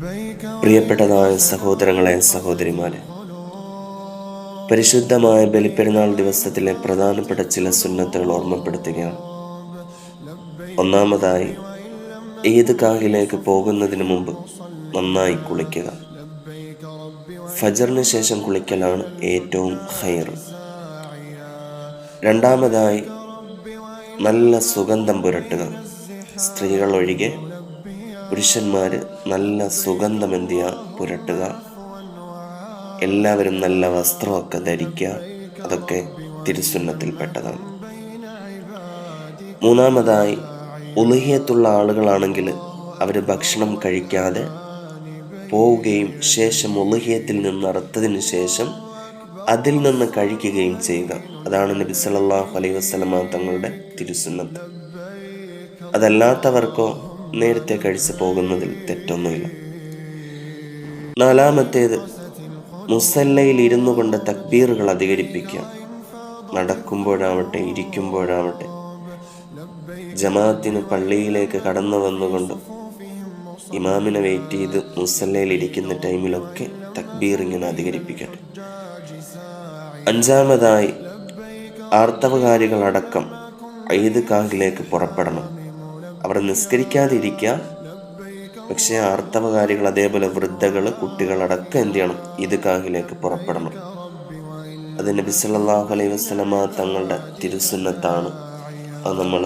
പ്രിയപ്പെട്ടതായ സഹോദരങ്ങളെ, സഹോദരിമാരെ, പരിശുദ്ധമായ ബലിപ്പെരുന്നാൾ ദിവസത്തിലെ പ്രധാനപ്പെട്ട ചില സുന്നത്തുകൾ ഓർമ്മപ്പെടുത്തുകയാണ്. ഒന്നാമതായി, ഈദ്ഗാഹിലേക്ക് പോകുന്നതിന് മുമ്പ് നന്നായി കുളിക്കുക. ഫജറിന് ശേഷം കുളിക്കലാണ് ഏറ്റവും ഖൈർ. രണ്ടാമതായി, നല്ല സുഗന്ധം പുരട്ടുക. സ്ത്രീകൾ ഒഴികെ പുരുഷന്മാര് നല്ല സുഗന്ധം പുരട്ടുക. എല്ലാവരും നല്ല വസ്ത്രമൊക്കെ ധരിക്കുക. അതൊക്കെ തിരുസുന്നത്തിൽപ്പെട്ടതാണ്. മൂന്നാമതായി, ഉളുഹിയത്തുള്ള ആളുകളാണെങ്കിൽ അവർ ഭക്ഷണം കഴിക്കാതെ പോവുകയും ശേഷം ഉളുഹിയത്തിൽ നിന്ന് അറുത്തതിന് ശേഷം അതിൽ നിന്ന് കഴിക്കുകയും ചെയ്യുക. അതാണ് നബി സല്ലല്ലാഹു അലൈഹി വസല്ലമ തങ്ങളുടെ തിരുസുന്നത്ത്. അതല്ലാത്തവർക്കോ നേരത്തെ കഴിച്ചു പോകുന്നതിൽ തെറ്റൊന്നുമില്ല. നാലാമത്തേത്, മുസല്ലയിൽ ഇരുന്നു കൊണ്ട് തക്ബീറുകൾ അധികരിപ്പിക്കുക. നടക്കുമ്പോഴാവട്ടെ ഇരിക്കുമ്പോഴാവട്ടെ ജമാഅത്തിന് പള്ളിയിലേക്ക് കടന്നു വന്നുകൊണ്ട് ഇമാമിനെ വെയിറ്റ് ചെയ്ത് മുസല്ലയിൽ ഇരിക്കുന്ന ടൈമിലൊക്കെ തക്ബീർ ഇങ്ങനെ അധികരിപ്പിക്കട്ടെ. അഞ്ചാമതായി, ആർത്തവകാരികളടക്കം ഈദ്ഗാഹിലേക്ക് പുറപ്പെടണം. അവർ നിസ്കരിക്കാതെ ഇരിക്കുക, പക്ഷേ ആർത്തവകാരികൾ, അതേപോലെ വൃദ്ധകൾ, കുട്ടികളടക്കം എന്ത് ചെയ്യണം? ഈദ്ഗാഹിലേക്ക് പുറപ്പെടണം. അത് നബി സല്ലല്ലാഹു അലൈഹി വസല്ലമ തങ്ങളുടെ തിരുസുന്നത്താണ്. അത് നമ്മൾ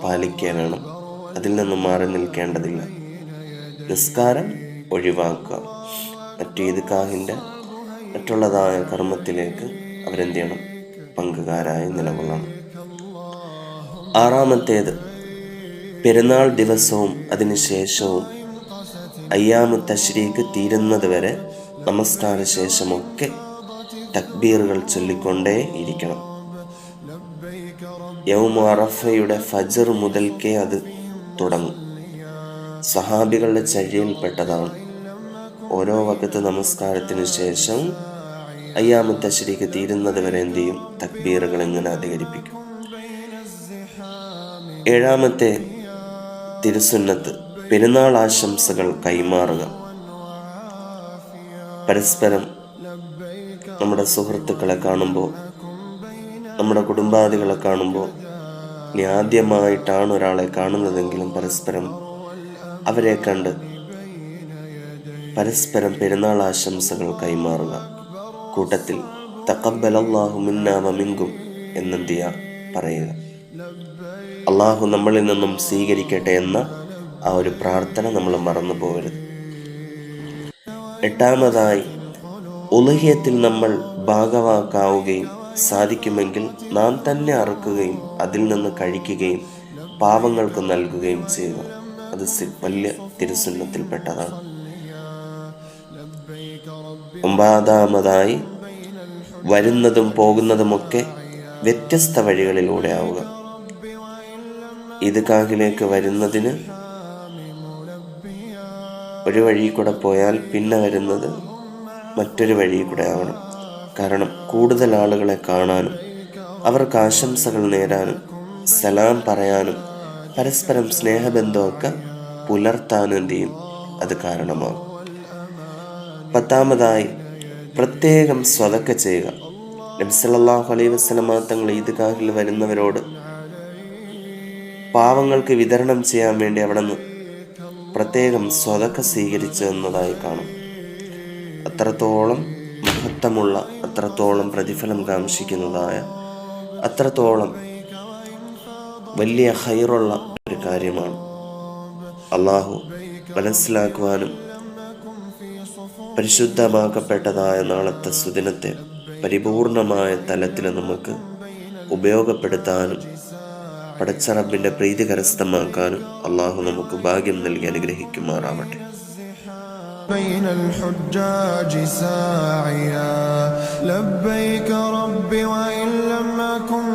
പാലിക്കുക വേണം. അതിൽ നിന്ന് മാറി നിൽക്കേണ്ടതില്ല. നിസ്കാരം ഒഴിവാക്കുക. ഈദ്ഗാഹിൻ്റെ മറ്റുള്ളതായ കർമ്മത്തിലേക്ക് അവരെന്ത് ചെയ്യണം? പങ്കുകാരായി നിലകൊള്ളണം. ആറാമത്തേത്, പെരുന്നാൾ ദിവസവും അതിനുശേഷവും അയ്യാമു തശ്രീക്ക് തീരുന്നത് വരെ നമസ്കാര ശേഷമൊക്കെ തക്ബീറുകൾ ചൊല്ലിക്കൊണ്ടേ ഇരിക്കണം. യൗമു അറഫയുടെ ഫജ്ർ മുതൽക്കേ അത് തുടങ്ങും. സഹാബികളുടെ ചര്യയിൽപ്പെട്ടതാണ്. ഓരോ വഖത്ത് നമസ്കാരത്തിന് ശേഷം അയ്യാമു തശ്രീക്ക് തീരുന്നത് വരെ എന്ത് ചെയ്യും? തക്ബീറുകൾ ഇങ്ങനെ അധികരിപ്പിക്കും. ഏഴാമത്തെ തിരുസുന്നത്ത്, പെരുന്നാൾ ആശംസകൾ കൈമാറുക. പരസ്പരം നമ്മുടെ സുഹൃത്തുക്കളെ കാണുമ്പോൾ, നമ്മുടെ കുടുംബാദികളെ കാണുമ്പോൾ, ഇനി ആദ്യമായിട്ടാണ് ഒരാളെ കാണുന്നതെങ്കിലും പരസ്പരം അവരെ കണ്ട് പരസ്പരം പെരുന്നാൾ ആശംസകൾ കൈമാറുക. കൂട്ടത്തിൽ തഖബ്ബലല്ലാഹു മിന്നാ വമിൻകും എന്നെന്തിയാ പറയുക. അള്ളാഹു നമ്മളിൽ നിന്നും സ്വീകരിക്കട്ടെ എന്ന ആ ഒരു പ്രാർത്ഥന നമ്മൾ മറന്നു പോകരുത്. എട്ടാമതായി, ഉളുഹിയത്തിൽ നമ്മൾ ഭാഗവാക്കാവുകയും സാധിക്കുമെങ്കിൽ നാം തന്നെ അറുക്കുകയും അതിൽ നിന്ന് കഴിക്കുകയും പാവങ്ങൾക്ക് നൽകുകയും ചെയ്യുക. അത് വലിയ തിരുസുന്നത്തിൽപ്പെട്ടതാണ്. ഒമ്പതാമതായി, വരുന്നതും പോകുന്നതുമൊക്കെ വ്യത്യസ്ത വഴികളിലൂടെ ആവുക. ഈദ്ഗാഹിലേക്ക് വരുന്നതിന് ഒരു വഴി കൂടെ പോയാൽ പിന്നെ വരുന്നത് മറ്റൊരു വഴി കൂടെ ആവണം. കാരണം കൂടുതൽ ആളുകളെ കാണാനും അവർക്ക് ആശംസകൾ നേരാനും സലാം പറയാനും പരസ്പരം സ്നേഹബന്ധമൊക്കെ പുലർത്താനും എന്ത് ചെയ്യും? അത് കാരണമാകും. പത്താമതായി, പ്രത്യേകം സ്വതക്ക ചെയ്യുക. നബി സല്ലല്ലാഹു അലൈഹി വസല്ലമ തങ്ങൾ ഈദ്ഗാഹിൽ വരുന്നവരോട് പാവങ്ങൾക്ക് വിതരണം ചെയ്യാൻ വേണ്ടി അവിടെ നിന്ന് പ്രത്യേകം സ്വതക്ക സ്വീകരിച്ചു എന്നതായി കാണും. അത്രത്തോളം മഹത്വമുള്ള, അത്രത്തോളം പ്രതിഫലം കാംക്ഷിക്കുന്നതായ, അത്രത്തോളം വലിയ ഖൈറുള്ള ഒരു കാര്യമാണ്. അള്ളാഹു മനസ്സിലാക്കുവാനും പരിശുദ്ധമാക്കപ്പെട്ടതായ നാളത്തെ സുദിനത്തെ പരിപൂർണമായ തലത്തിൽ നമുക്ക് ഉപയോഗപ്പെടുത്താനും പടച്ച റബ്ബിന്റെ പ്രീതി കരസ്ഥമാക്കാനും അള്ളാഹു നമുക്ക് ഭാഗ്യം നൽകി അനുഗ്രഹിക്കുമാറാവട്ടെ. بين الحجاج ساعيا لبيك ربي وإن لم أكن